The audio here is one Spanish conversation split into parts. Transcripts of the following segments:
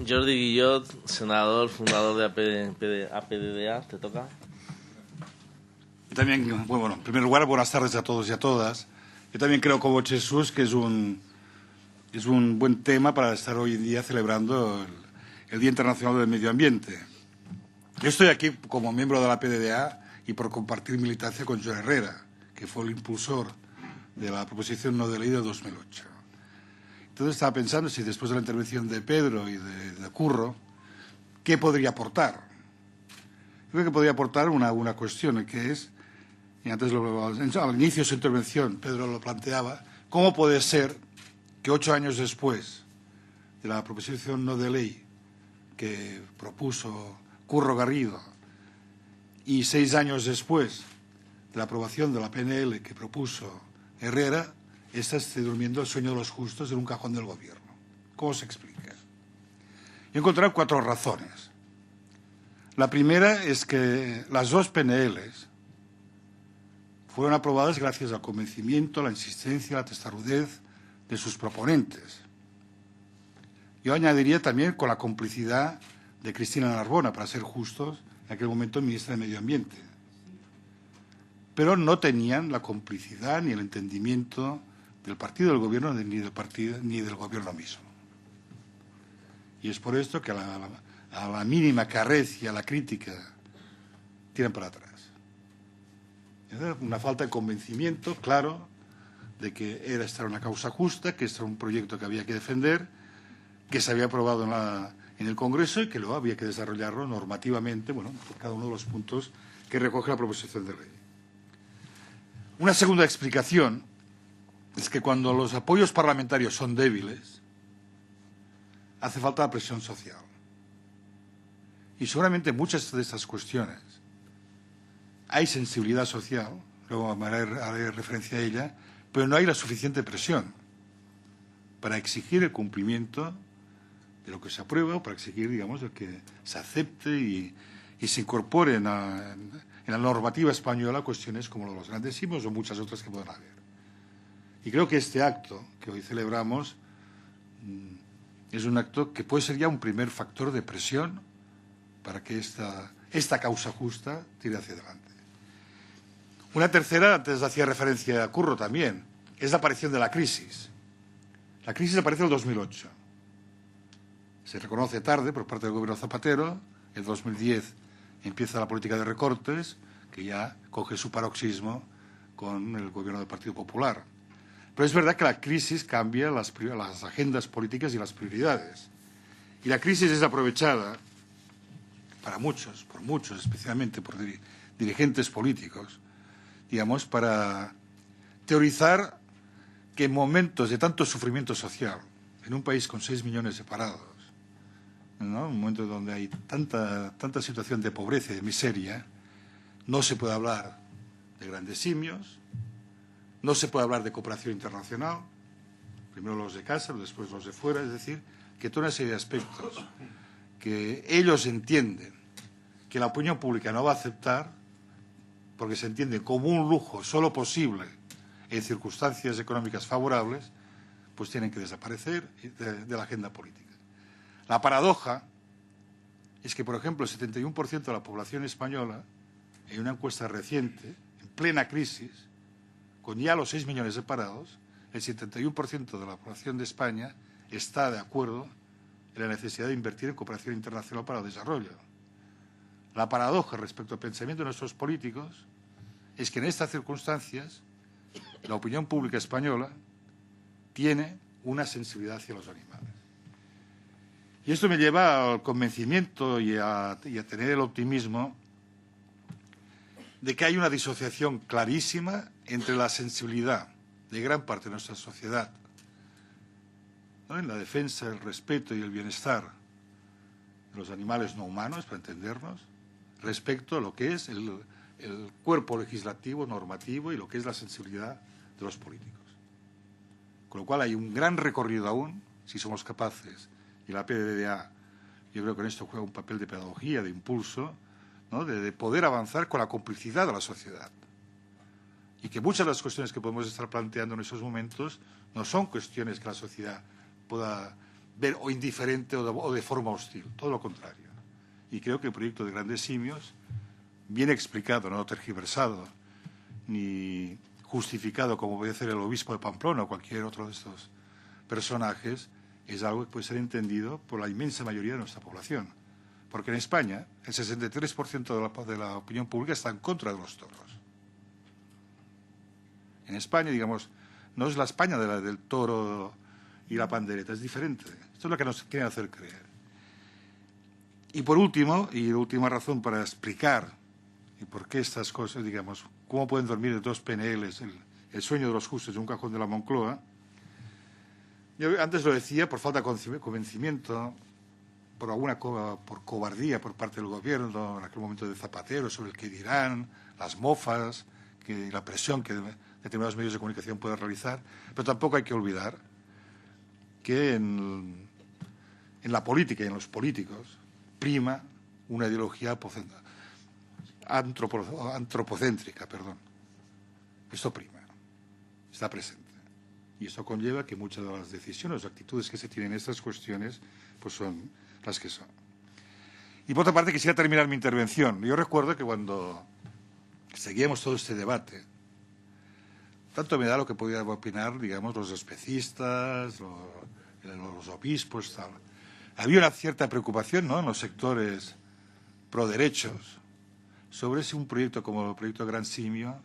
Jordi Guillot, senador, fundador de APDDA, te toca. También, bueno, en primer lugar, buenas tardes a todos y a todas. Yo también creo, como Jesús, que es un buen tema para estar hoy en día celebrando el Día Internacional del Medio Ambiente. Yo estoy aquí como miembro de la PDDA y por compartir militancia con Joan Herrera, que fue el impulsor de la proposición no de ley de 2008. Entonces estaba pensando si después de la intervención de Pedro y de Curro, ¿qué podría aportar? Yo creo que podría aportar una cuestión que es, y antes al inicio de su intervención Pedro lo planteaba, ¿cómo puede ser que 8 años después de la proposición no de ley que propuso Curro Garrido y 6 años después de la aprobación de la PNL que propuso Herrera, esta esté durmiendo el sueño de los justos en un cajón del gobierno? ¿Cómo se explica? Yo he encontrado 4 razones. La primera es que las 2 PNLs fueron aprobadas gracias al convencimiento, a la insistencia, a la testarudez de sus proponentes. Yo añadiría también con la complicidad de Cristina Narbona, para ser justos, en aquel momento ministra de Medio Ambiente. Pero no tenían la complicidad ni el entendimiento del partido del gobierno ni del gobierno mismo. Y es por esto que a la mínima carezia, a la crítica, tiran para atrás. Una falta de convencimiento, claro, de que esta era una causa justa, que este era un proyecto que había que defender, que se había aprobado en el Congreso y que luego había que desarrollarlo normativamente, bueno, por cada uno de los puntos que recoge la proposición de ley. Una segunda explicación es que cuando los apoyos parlamentarios son débiles, hace falta la presión social. Y seguramente muchas de estas cuestiones hay sensibilidad social, luego haré referencia a ella, pero no hay la suficiente presión para exigir el cumplimiento de lo que se aprueba o para exigir, digamos, el que se acepte y se incorpore en la normativa española cuestiones como los grandes sismos o muchas otras que puedan haber. Y creo que este acto que hoy celebramos es un acto que puede ser ya un primer factor de presión para que esta causa justa tire hacia adelante. Una tercera, antes hacía referencia a Curro también, es la aparición de la crisis. La crisis aparece en el 2008. Se reconoce tarde por parte del gobierno Zapatero. En 2010 empieza la política de recortes, que ya coge su paroxismo con el gobierno del Partido Popular. Pero es verdad que la crisis cambia las agendas políticas y las prioridades. Y la crisis es aprovechada por muchos, especialmente por dirigentes políticos, digamos, para teorizar que en momentos de tanto sufrimiento social, en un país con 6 millones de parados, ¿no?, un momento donde hay tanta situación de pobreza y de miseria, no se puede hablar de grandes simios, no se puede hablar de cooperación internacional, primero los de casa, después los de fuera, es decir, que toda una serie de aspectos que ellos entienden que la opinión pública no va a aceptar, porque se entiende como un lujo solo posible en circunstancias económicas favorables, pues tienen que desaparecer de la agenda política. La paradoja es que, por ejemplo, el 71% de la población española, en una encuesta reciente, en plena crisis, con ya los 6 millones de parados, el 71% de la población de España está de acuerdo en la necesidad de invertir en cooperación internacional para el desarrollo. La paradoja respecto al pensamiento de nuestros políticos es que en estas circunstancias la opinión pública española tiene una sensibilidad hacia los animales. Y esto me lleva al convencimiento y a tener el optimismo de que hay una disociación clarísima entre la sensibilidad de gran parte de nuestra sociedad, ¿no?, en la defensa, el respeto y el bienestar de los animales no humanos, para entendernos, respecto a lo que es el cuerpo legislativo, normativo y lo que es la sensibilidad de los políticos. Con lo cual hay un gran recorrido aún, si somos capaces, y la PDDA, yo creo que en esto juega un papel de pedagogía, de impulso, ¿no?, de poder avanzar con la complicidad de la sociedad. Y que muchas de las cuestiones que podemos estar planteando en esos momentos no son cuestiones que la sociedad pueda ver o indiferente o de forma hostil, todo lo contrario. Y creo que el proyecto de Grandes Simios, bien explicado, no tergiversado, ni justificado como puede ser el obispo de Pamplona o cualquier otro de estos personajes, es algo que puede ser entendido por la inmensa mayoría de nuestra población. Porque en España el 63% de la opinión pública está en contra de los toros. En España, digamos, no es la España del toro y la pandereta, es diferente. Esto es lo que nos quieren hacer creer. Y por último, y la última razón para explicar y por qué estas cosas, digamos, cómo pueden dormir dos PNLs, el sueño de los justos en un cajón de la Moncloa. Yo antes lo decía por falta de convencimiento, por cobardía por parte del gobierno, en aquel momento de Zapatero, sobre el que dirán, las mofas, la presión que determinados medios de comunicación pueden realizar. Pero tampoco hay que olvidar que en la política y en los políticos prima una ideología antropocéntrica, Esto prima, está presente. Y eso conlleva que muchas de las decisiones o actitudes que se tienen en estas cuestiones pues son las que son. Y por otra parte, quisiera terminar mi intervención. Yo recuerdo que cuando seguíamos todo este debate, tanto me da lo que podían opinar, digamos, los especistas, los obispos, tal. Había una cierta preocupación, ¿no?, en los sectores pro derechos sobre si un proyecto como el proyecto Gran Simio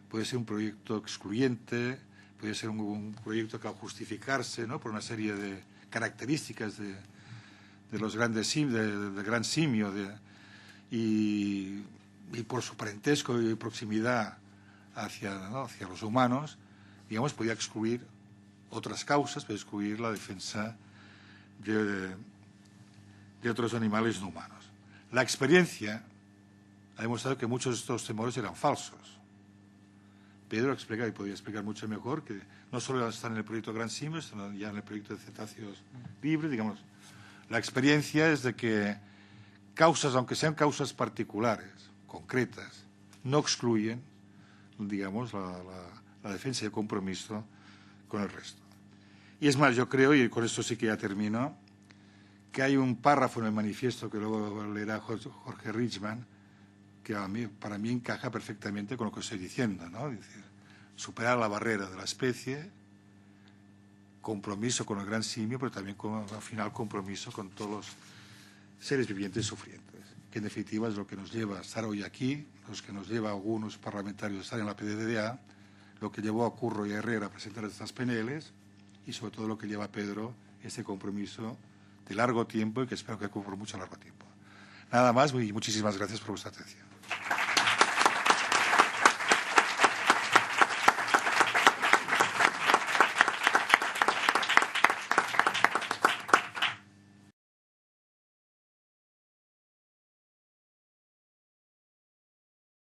puede ser un proyecto excluyente, puede ser un proyecto que al justificarse, ¿no?, por una serie de características de los grandes del Gran Simio y por su parentesco y proximidad hacia los humanos, digamos, podía excluir otras causas, podía excluir la defensa de otros animales no humanos. La experiencia ha demostrado que muchos de estos temores eran falsos. Pedro explica, y podría explicar mucho mejor, que no solo están en el proyecto Gran Simio, sino ya en el proyecto de cetáceos libres, digamos. La experiencia es de que causas, aunque sean causas particulares, concretas, no excluyen, digamos, la defensa y el compromiso con el resto. Y es más, yo creo, y con esto sí que ya termino, que hay un párrafo en el manifiesto que luego leerá Jorge Richman, que para mí encaja perfectamente con lo que estoy diciendo, ¿no? Es decir, superar la barrera de la especie, compromiso con el Gran Simio, pero también al final compromiso con todos los seres vivientes sufrientes, que en definitiva es lo que nos lleva a estar hoy aquí, los que nos lleva a algunos parlamentarios a estar en la PDDA, lo que llevó a Curro y a Herrera a presentar estas PNLs y sobre todo lo que lleva a Pedro este compromiso de largo tiempo y que espero que ocupe por mucho largo tiempo. Nada más y muchísimas gracias por vuestra atención.